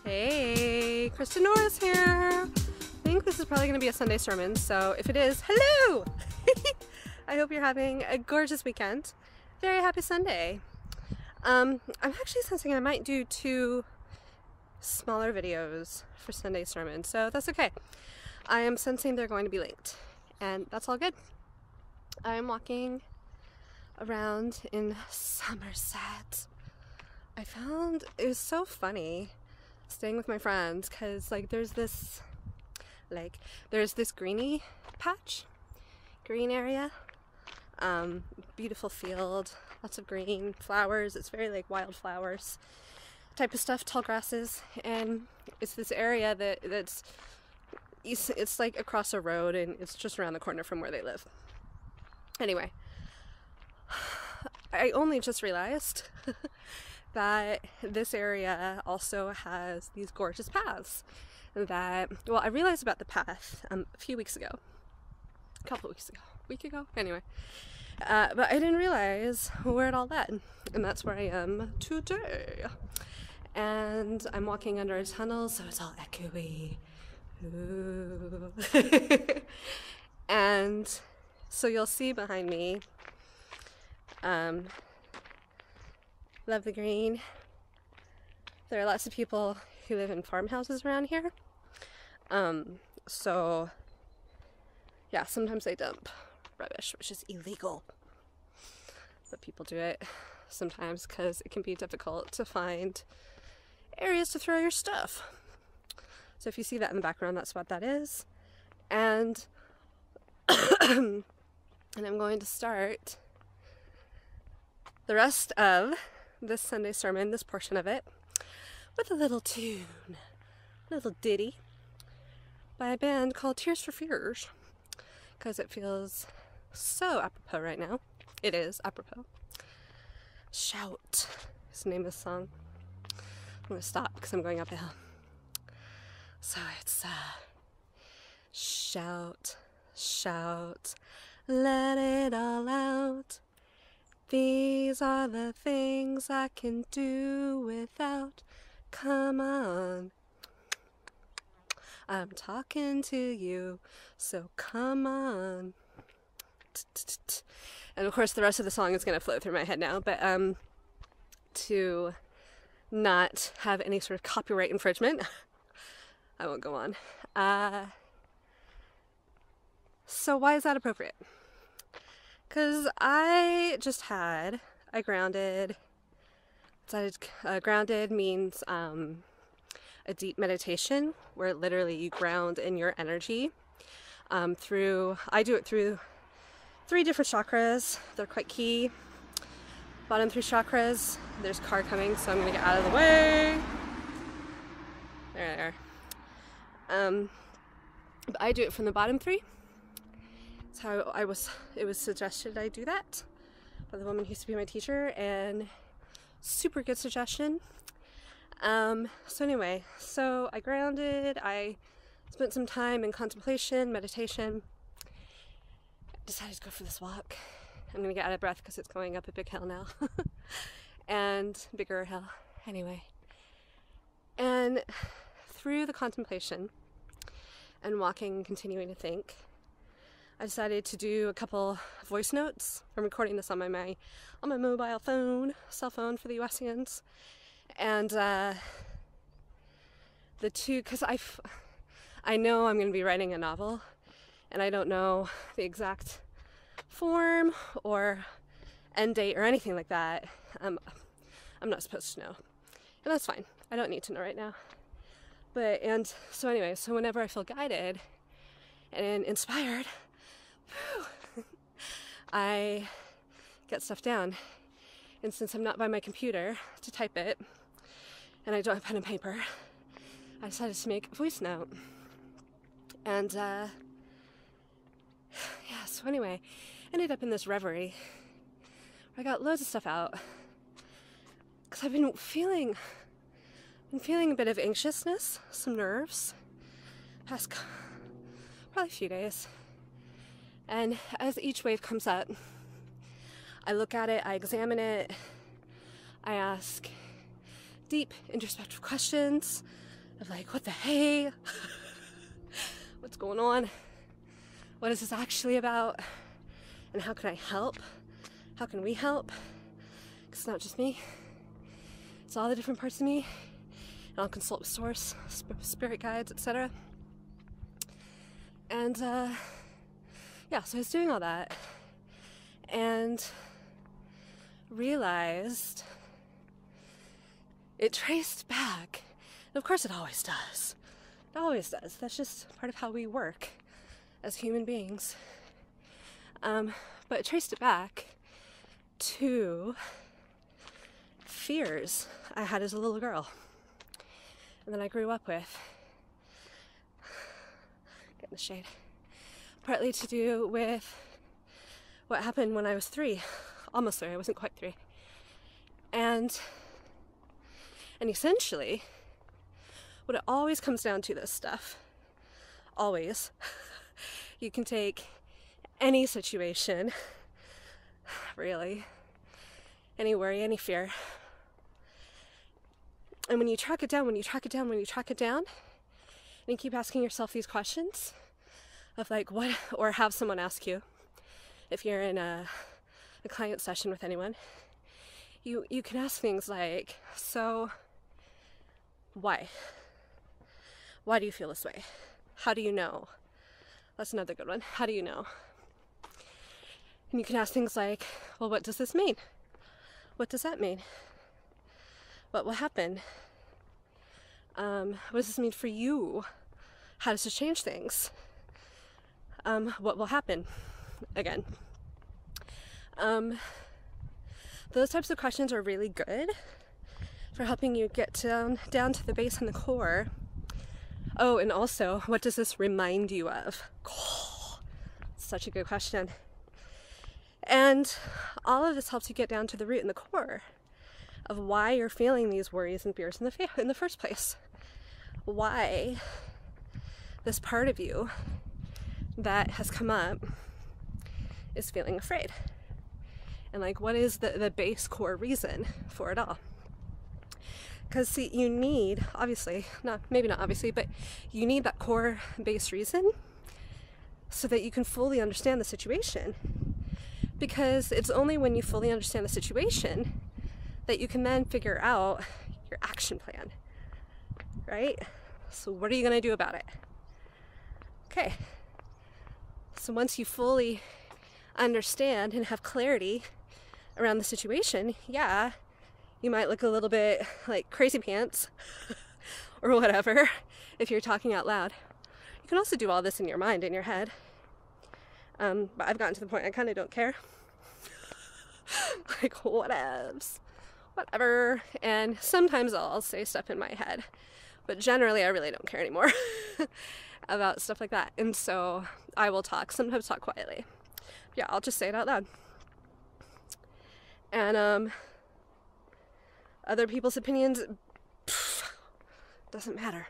Hey, Kristen Norris here. I think this is probably going to be a Sunday sermon, so if it is, hello! I hope you're having a gorgeous weekend. Very happy Sunday. I'm actually sensing I might do 2 smaller videos for Sunday sermon, so that's okay. I am sensing they're going to be linked, and that's all good. I'm walking around in Somerset. I found it was so funny staying with my friends because there's this greeny patch, green area, beautiful field, lots of green flowers. It's very wildflowers type of stuff, tall grasses, and it's this area that's across a road, and it's just around the corner from where they live. Anyway, I only just realized that this area also has these gorgeous paths that, well, I realized about the path a few weeks ago, week ago, anyway, but I didn't realize where it all led, and that's where I am today. And I'm walking under a tunnel, so it's all echoey. Ooh. And so you'll see behind me, love the green. There are lots of people who live in farmhouses around here. So yeah, sometimes they dump rubbish, which is illegal. But people do it sometimes because it can be difficult to find areas to throw your stuff. So if you see that in the background, that's what that is. And and I'm going to start the rest of this Sunday sermon, this portion of it, with a little tune, a little ditty by a band called Tears for Fears, because it feels so apropos right now. It is apropos. Shout is the name of the song. I'm going to stop because I'm going up a hill. So it's shout, shout, let it all out. These are the things I can do without. Come on. I'm talking to you, so come on. And of course the rest of the song is going to flow through my head now, but to not have any sort of copyright infringement, I won't go on. So why is that appropriate? Because I grounded. Grounded means a deep meditation where literally you ground in your energy I do it through 3 different chakras. They're quite key. Bottom 3 chakras. There's a car coming, so I'm going to get out of the way. There. But I do it from the bottom 3. That's how it was suggested I do that by the woman who used to be my teacher, and super good suggestion. So anyway, so I grounded, I spent some time in contemplation, meditation, decided to go for this walk. I'm gonna get out of breath because it's going up a big hill now. And bigger hill, anyway. And through the contemplation and walking and continuing to think, I decided to do a couple voice notes. I'm recording this on my mobile phone, cell phone for the USians. And the 2, because I know I'm going to be writing a novel, and I don't know the exact form or end date or anything like that. I'm not supposed to know, and that's fine. I don't need to know right now. So anyway, so whenever I feel guided and inspired, I get stuff down. And since I'm not by my computer to type it, and I don't have pen and paper, I decided to make a voice note. And yeah, so anyway, ended up in this reverie where I got loads of stuff out because I've been feeling a bit of anxiousness, some nerves, past probably a few days. And as each wave comes up, I look at it, I examine it, I ask deep introspective questions of like, what the hey? What's going on? What is this actually about? And how can I help? How can we help? Because it's not just me. It's all the different parts of me. And I'll consult with source, spirit guides, etc. And yeah, so I was doing all that and realized it traced back. And of course it always does. It always does. That's just part of how we work as human beings. But it traced it back to fears I had as a little girl and then I grew up with. Get in the shade. Partly to do with what happened when I was 3. Almost 3, I wasn't quite 3. And essentially, what it always comes down to, this stuff, always, you can take any situation, really, any worry, any fear, and when you track it down, and you keep asking yourself these questions of like what, or have someone ask you, if you're in a client session with anyone, you can ask things like, so why? Why do you feel this way? How do you know? That's another good one. How do you know? And you can ask things like, well, what does this mean? What does that mean? What will happen? What does this mean for you? How does this change things? What will happen? Again. Those types of questions are really good for helping you get down to the base and the core. Oh, and also, what does this remind you of? Oh, such a good question. And all of this helps you get down to the root and the core of why you're feeling these worries and fears in the first place. Why this part of you that has come up is feeling afraid. And like, what is the base core reason for it all? Because see, you need, obviously, maybe not obviously, but you need that core base reason so that you can fully understand the situation. Because it's only when you fully understand the situation that you can then figure out your action plan, right? So what are you going to do about it? Okay. So once you fully understand and have clarity around the situation, yeah, you might look a little bit like crazy pants or whatever if you're talking out loud. You can also do all this in your mind, in your head. But I've gotten to the point I kind of don't care. Like, whatevs. Whatever. And sometimes I'll say stuff in my head. But generally, I really don't care anymore about stuff like that. And so I will sometimes talk quietly. Yeah, I'll just say it out loud. And other people's opinions, doesn't matter.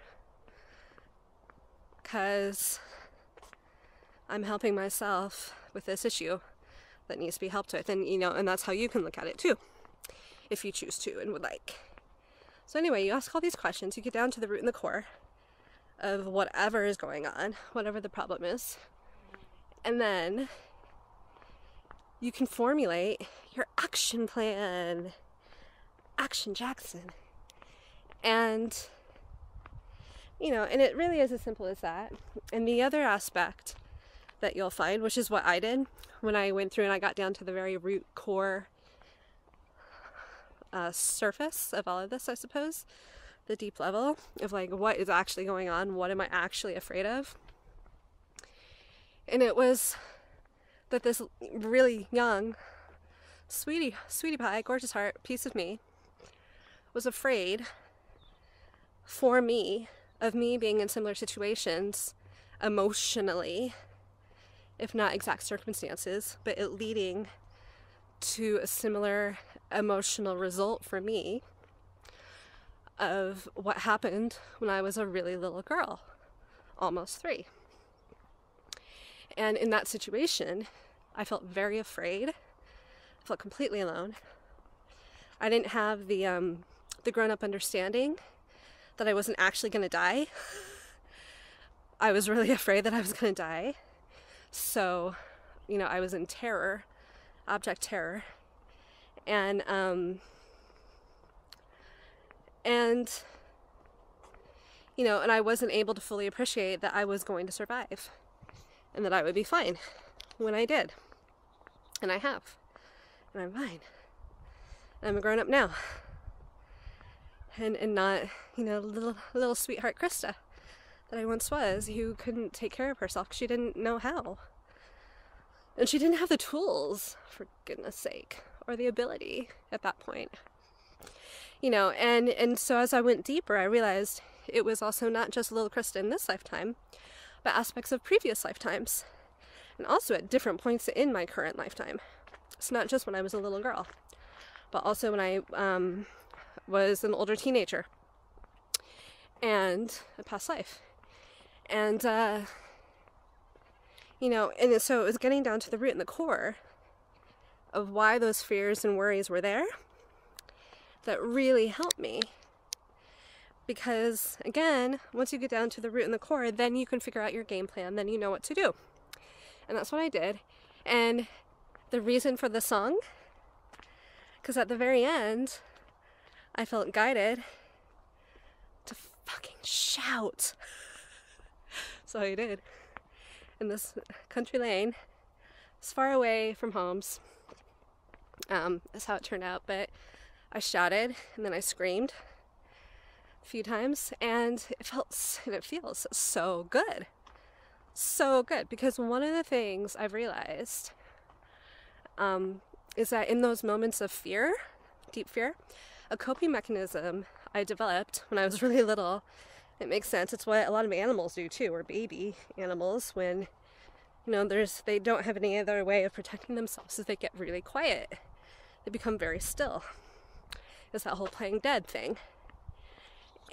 Because I'm helping myself with this issue that needs to be helped with. And, and that's how you can look at it too, if you choose to and would like. So anyway, you ask all these questions, you get down to the root and the core of whatever is going on, whatever the problem is. And then you can formulate your action plan. Action Jackson. And, and it really is as simple as that. And the other aspect that you'll find, which is what I did when I went through and I got down to the very root core surface of all of this, I suppose, the deep level of like, what is actually going on? What am I actually afraid of? And it was that this really young, sweetie pie, gorgeous heart, piece of me was afraid for me of me being in similar situations emotionally, if not exact circumstances, but it leading to a similar emotional result for me of what happened when I was a really little girl, almost 3. And in that situation, I felt very afraid. I felt completely alone. I didn't have the grown-up understanding that I wasn't actually going to die. I was really afraid that I was going to die. So, you know, I was in terror, abject terror. And you know, and I wasn't able to fully appreciate that I was going to survive and that I would be fine when I did. And I have. And I'm fine. And I'm a grown up now. And not, you know, little sweetheart Krista that I once was, who couldn't take care of herself because she didn't know how. And she didn't have the tools, for goodness sake, or the ability at that point. You know, and so as I went deeper, I realized it was also not just little Krista in this lifetime, but aspects of previous lifetimes. And also at different points in my current lifetime. It's not just when I was a little girl, but also when I was an older teenager and a past life. And, you know, and so it was getting down to the root and the core of why those fears and worries were there that really helped me. Because, again, once you get down to the root and the core, then you can figure out your game plan, then you know what to do. And that's what I did. And the reason for the song, because at the very end, I felt guided to fucking shout. So I did. In this country lane, as far away from homes. That's how it turned out. But I shouted and then I screamed a few times, and it feels so good. So good. Because one of the things I've realized is that in those moments of fear, deep fear, a coping mechanism I developed when I was really little, it makes sense. It's what a lot of animals do too, or baby animals, when, you know, they don't have any other way of protecting themselves, is they get really quiet. They become very still. It's that whole playing dead thing.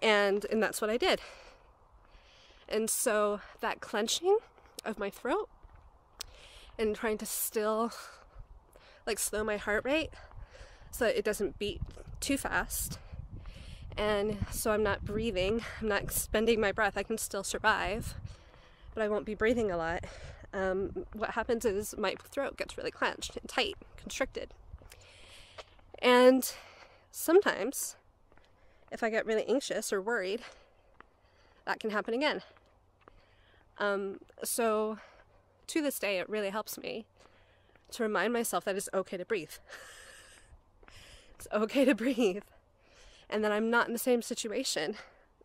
And that's what I did. And so that clenching of my throat and trying to slow my heart rate so that it doesn't beat too fast. And so I'm not breathing, I'm not expending my breath. I can still survive, but I won't be breathing a lot. What happens is my throat gets really clenched and tight, constricted. And sometimes, if I get really anxious or worried, that can happen again. So to this day, it really helps me to remind myself that it's okay to breathe. It's okay to breathe. And that I'm not in the same situation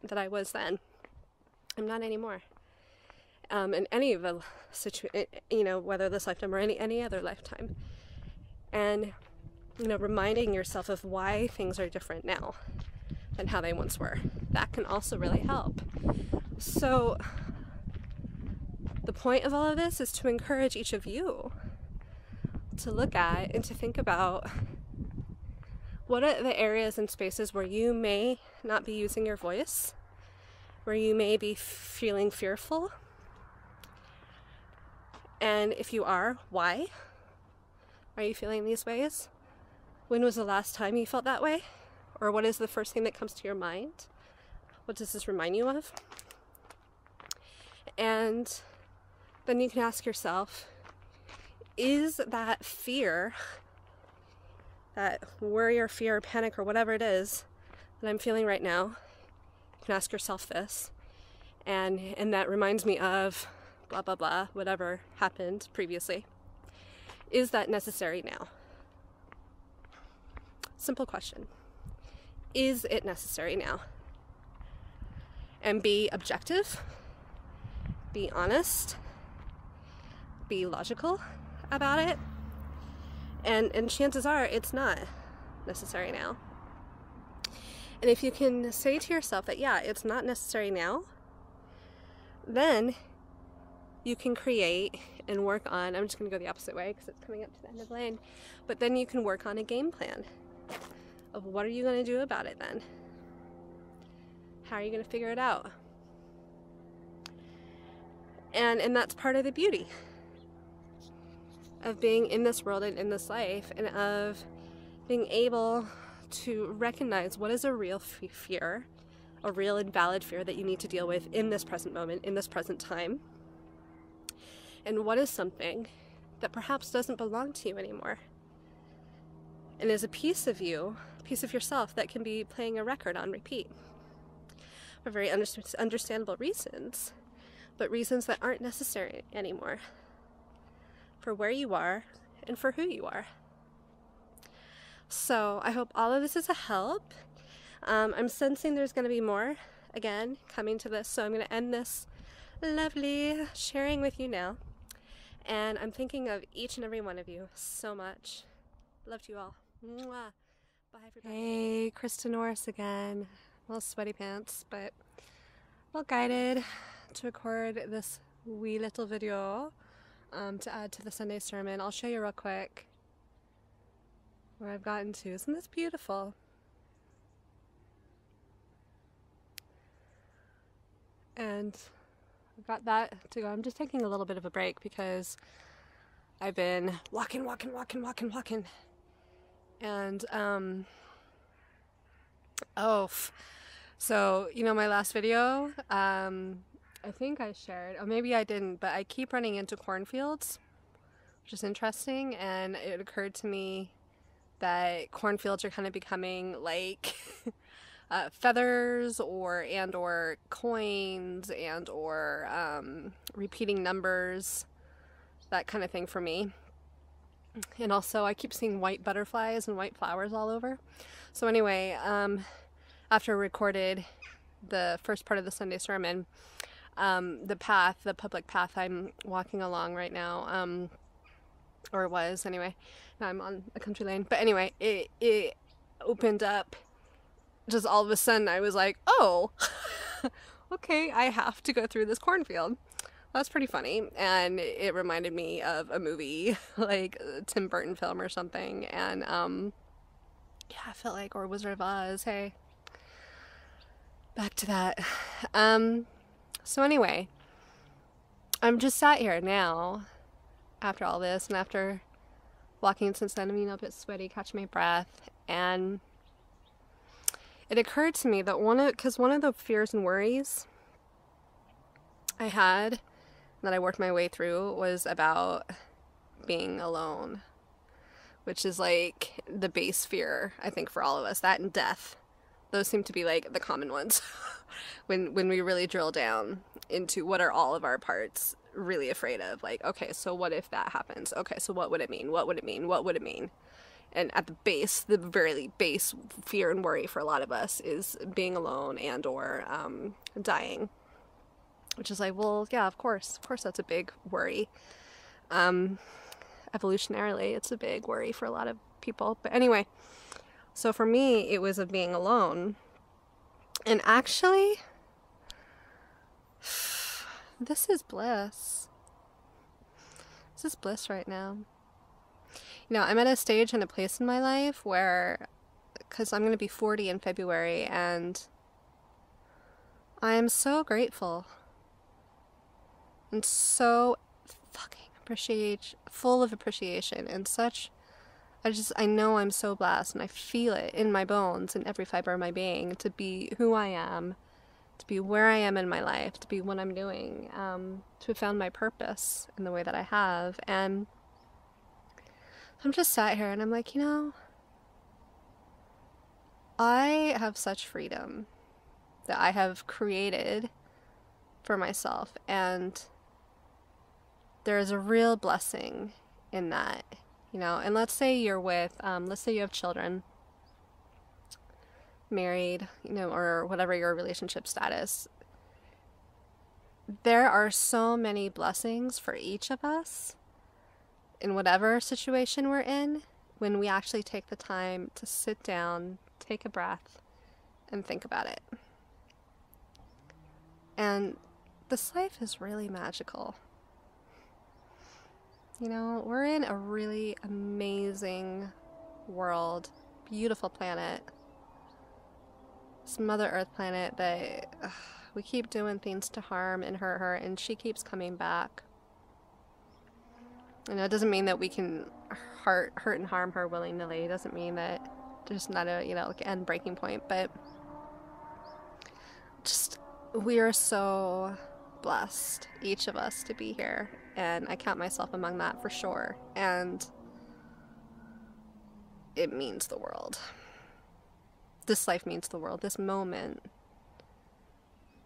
that I was then. I'm not anymore. In any of the you know, whether this lifetime or any other lifetime. And, you know, reminding yourself of why things are different now than how they once were. That can also really help. So the point of all of this is to encourage each of you to look at and to think about what are the areas and spaces where you may not be using your voice, where you may be feeling fearful, and if you are, why are you feeling these ways? When was the last time you felt that way? Or what is the first thing that comes to your mind? What does this remind you of? And then you can ask yourself, is that fear, that worry or fear or panic or whatever it is that I'm feeling right now, you can ask yourself this, and that reminds me of blah blah blah, whatever happened previously. Is that necessary now? Simple question. Is it necessary now? And be objective, be honest, be logical about it. And chances are it's not necessary now. And if you can say to yourself that, yeah, it's not necessary now, then you can create and work on, I'm just going to go the opposite way because it's coming up to the end of the lane, but then you can work on a game plan of what are you going to do about it then? How are you going to figure it out? And that's part of the beauty of being in this world and in this life, and of being able to recognize what is a real fear, a real and valid fear that you need to deal with in this present moment, in this present time? And what is something that perhaps doesn't belong to you anymore and is a piece of you, a piece of yourself that can be playing a record on repeat for very understandable reasons, but reasons that aren't necessary anymore for where you are and for who you are. So I hope all of this is a help. I'm sensing there's going to be more, again, coming to this, so I'm going to end this lovely sharing with you now. And I'm thinking of each and every one of you so much. Love to you all. Mwah. Bye, everybody. Hey, Krista Norris again. A little sweaty pants, but well guided to record this wee little video to add to the Sunday sermon. I'll show you real quick where I've gotten to. Isn't this beautiful? And I've got that to go. I'm just taking a little bit of a break because I've been walking. And, so, you know, my last video, I think I shared, or maybe I didn't, but I keep running into cornfields, which is interesting, and it occurred to me that cornfields are kind of becoming like feathers or coins or repeating numbers, that kind of thing for me. And also I keep seeing white butterflies and white flowers all over. So anyway, after I recorded the first part of the Sunday sermon, the public path I'm walking along right now, or was anyway, now I'm on a country lane, but anyway, it opened up just all of a sudden. I was like, oh, okay, I have to go through this cornfield. That's pretty funny, and it reminded me of a movie, like a Tim Burton film or something, and yeah, I felt like, or Wizard of Oz. Hey, back to that. So anyway, I'm just sat here now after all this, and after walking since then, I'm, a bit sweaty, catching my breath, and it occurred to me that one of the fears and worries I had that I worked my way through was about being alone, which is like the base fear, I think, for all of us. That and death. Those seem to be like the common ones when we really drill down into what are all of our parts really afraid of. Like, okay, so what if that happens? Okay, so what would it mean? What would it mean? What would it mean? And at the base, the very base fear and worry for a lot of us is being alone and or dying. Which is like, well, yeah, of course that's a big worry. Evolutionarily, it's a big worry for a lot of people. But anyway, so for me, it was of being alone. And actually, this is bliss. This is bliss right now. You know, I'm at a stage and a place in my life where, because I'm going to be 40 in February, and I am so grateful and so fucking full of appreciation and such. I know I'm so blessed, and I feel it in my bones, in every fiber of my being, to be who I am, to be where I am in my life, to be what I'm doing, to have found my purpose in the way that I have. And I'm just sat here and I'm like, I have such freedom that I have created for myself, and there is a real blessing in that, and let's say you're with, let's say you have children, married, or whatever your relationship status. There are so many blessings for each of us in whatever situation we're in when we actually take the time to sit down, take a breath, and think about it. And this life is really magical. We're in a really amazing world, beautiful planet. This Mother Earth planet that we keep doing things to harm and hurt her, and she keeps coming back. It doesn't mean that we can hurt and harm her willy-nilly. It doesn't mean that there's not a, like end breaking point, but we are so blessed, each of us, to be here. And I count myself among that for sure. And it means the world. This life means the world. This moment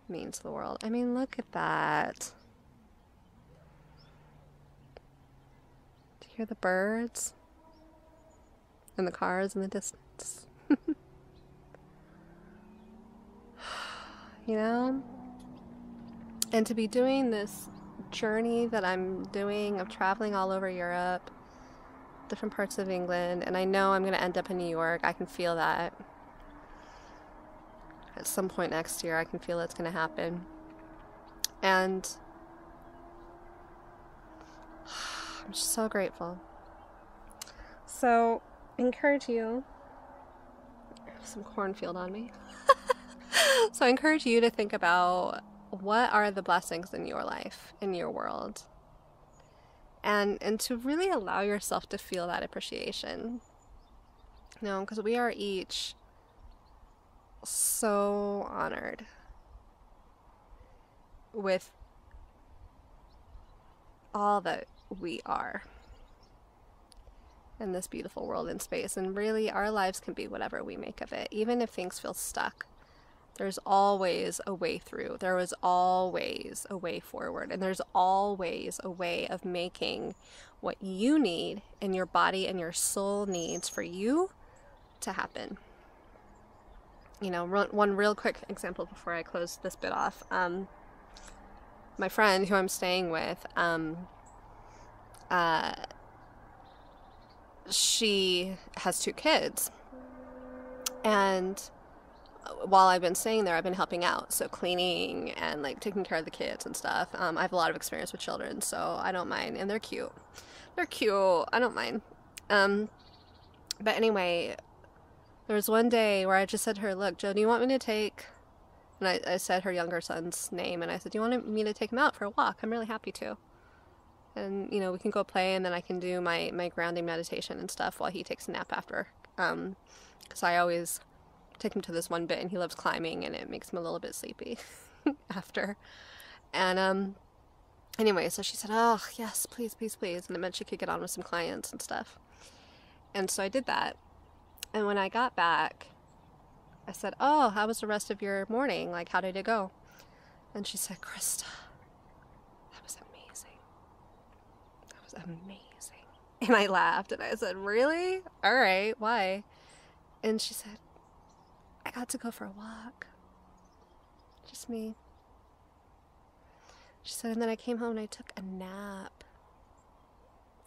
means the world. I mean, look at that. Do you hear the birds? And the cars in the distance? You know? And to be doing this journey that I'm doing of traveling all over Europe, different parts of England, and I know I'm going to end up in New York. I can feel that. At some point next year, I can feel it's going to happen. And I'm just so grateful. So, I encourage you. I have some cornfield on me. So I encourage you to think about, what are the blessings in your life, in your world? And to really allow yourself to feel that appreciation. You know, because we are each so honored with all that we are in this beautiful world and space. And really, our lives can be whatever we make of it. Even if things feel stuck, there's always a way through. There is always a way forward. And there's always a way of making what you need and your body and your soul needs for you to happen. You know, one real quick example before I close this bit off. My friend who I'm staying with, she has 2 kids. And while I've been staying there, I've been helping out. So cleaning and like taking care of the kids and stuff. I have a lot of experience with children, so I don't mind. And they're cute. They're cute. I don't mind. But anyway, there was one day where I just said to her, look, Joe, do you want me to take... And I said her younger son's name, and I said, do you want me to take him out for a walk? I'm really happy to. And, you know, we can go play, and then I can do my grounding meditation and stuff while he takes a nap after. Because I always take him to this one bit, and he loves climbing, and it makes him a little bit sleepy after. And anyway, so she said, oh, yes, please, please, please. And it meant she could get on with some clients and stuff. And so I did that. And when I got back, I said, oh, how was the rest of your morning? Like, how did it go? And she said, Krista, that was amazing. That was amazing. And I laughed, and I said, really? All right, why? And she said, I got to go for a walk. Just me. She said, and then I came home and I took a nap.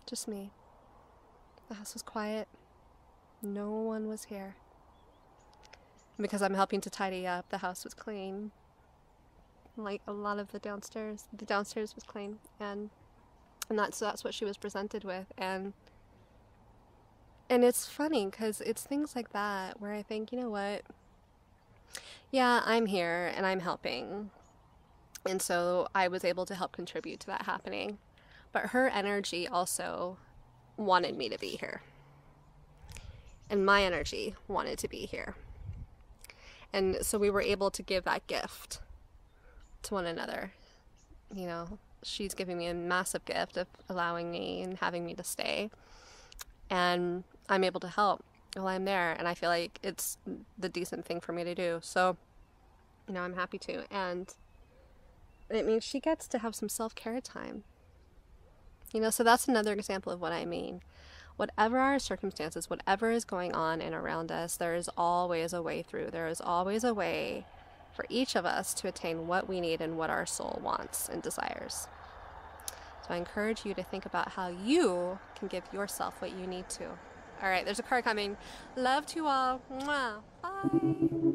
Just me. The house was quiet. No one was here. Because I'm helping to tidy up, the house was clean. Like a lot of the downstairs was clean, and that's what she was presented with. And it's funny because it's things like that where I think, you know what? Yeah, I'm here and I'm helping, and so I was able to help contribute to that happening. But her energy also wanted me to be here, and my energy wanted to be here. And so we were able to give that gift to one another. You know, she's giving me a massive gift of allowing me and having me to stay. And I'm able to help while I'm there. And I feel like it's the decent thing for me to do. So, you know, I'm happy to. And it means she gets to have some self-care time. You know, so that's another example of what I mean. Whatever our circumstances, whatever is going on and around us, there is always a way through. There is always a way for each of us to attain what we need and what our soul wants and desires. So I encourage you to think about how you can give yourself what you need to. All right, there's a car coming. Love to all. Mwah. Bye.